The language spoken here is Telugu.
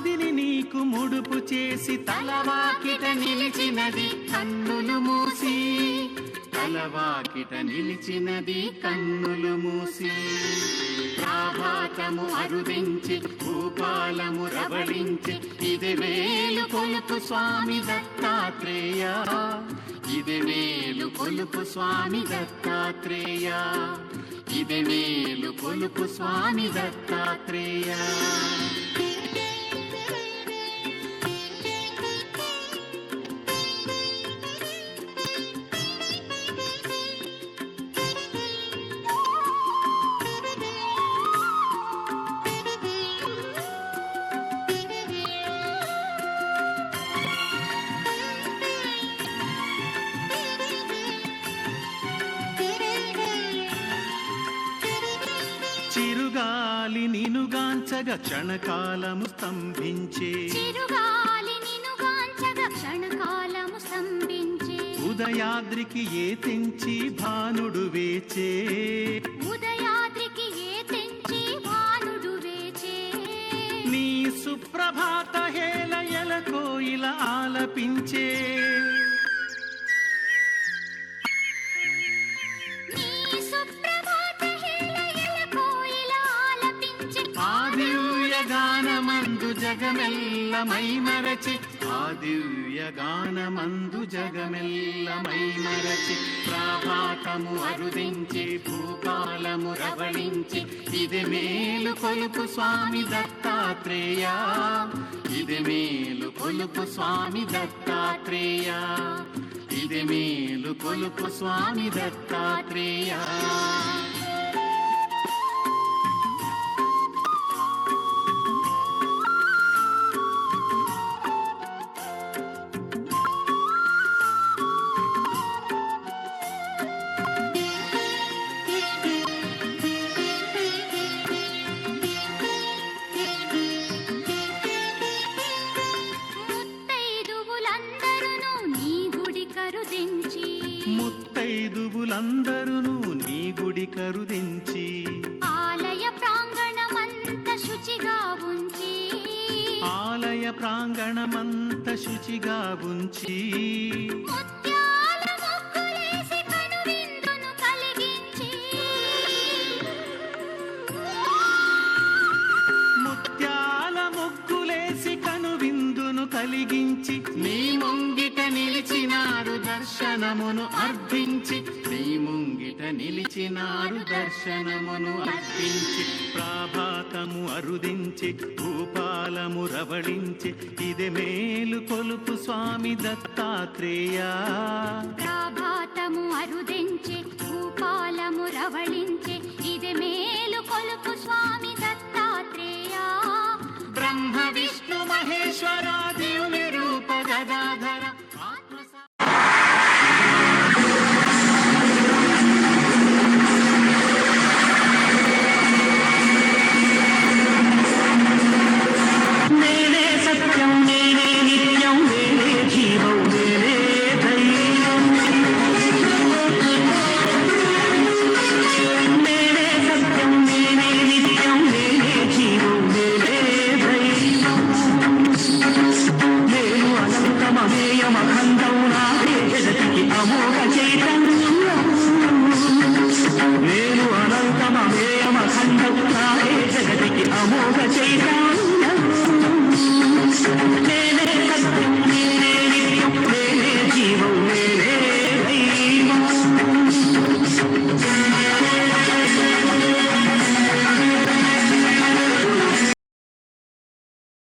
దీని నీకు ముడుపు చేసి తలవాకిట నిలిచినది కన్నులు మూసి, తలవాకిట నిలిచినది కన్నులు మూసి. ప్రాభాతము అరుదించి భూపాలము రవళించి ఇది వేలు కొలుపు స్వామి దత్తాత్రేయ, ఇది వేలు కొలుపు స్వామి దత్తాత్రేయ, ఇది వేలు కొలుపు స్వామి దత్తాత్రేయ. చిరుగాలి నినుగాంచగ క్షణకాలము స్తంభించే, చిరుగాలి నినుగాంచగ క్షణకాలము స్తంభించే. ఉదయాద్రికి ఏ తెంచి భానుడు వేచే, ఉదయాద్రికి ఏ తెంచి భానుడు వేచే. నీ సుప్రభాత హేళయల కోయిల ఆలపించే, గానమందు జగమెల్ల మైమరచి, ఆ దివ్య గానమందు జగమెల్ల మైమరచి. ప్రాభాతము అరుదించి భూపాలము రవళించి ఇది మేలు కొలుపు స్వామి దత్తాత్రేయ, ఇది మేలు కొలుపు స్వామి దత్తాత్రేయ, ఇది మేలు కొలుపు స్వామి దత్తాత్రేయ. ముత్తైదువులందరును నీ గుడి కరుదించి, ఆలయ ప్రాంగణమంత శుచిగా ఉంచి, ఆలయ ప్రాంగణమంత శుచిగా ఉంచి. ముత్యాల ముగ్గులేసి కనువిందును కలిగించి, ముత్యాల ముగ్గులేసి కనువిందును కలిగించి. నీ ముంగిట నిలిచినారు దర్శనమును అర్పించి, నీ ముంగిట నిలిచినారు దర్శనమును అర్పించి. ప్రాభాతము అరుదించి భూపాలము రవళించి ఇది మేలు కొలుపు స్వామి దత్తాత్రేయ, ప్రాభాతము అరుదించి భూపాలము రవళించి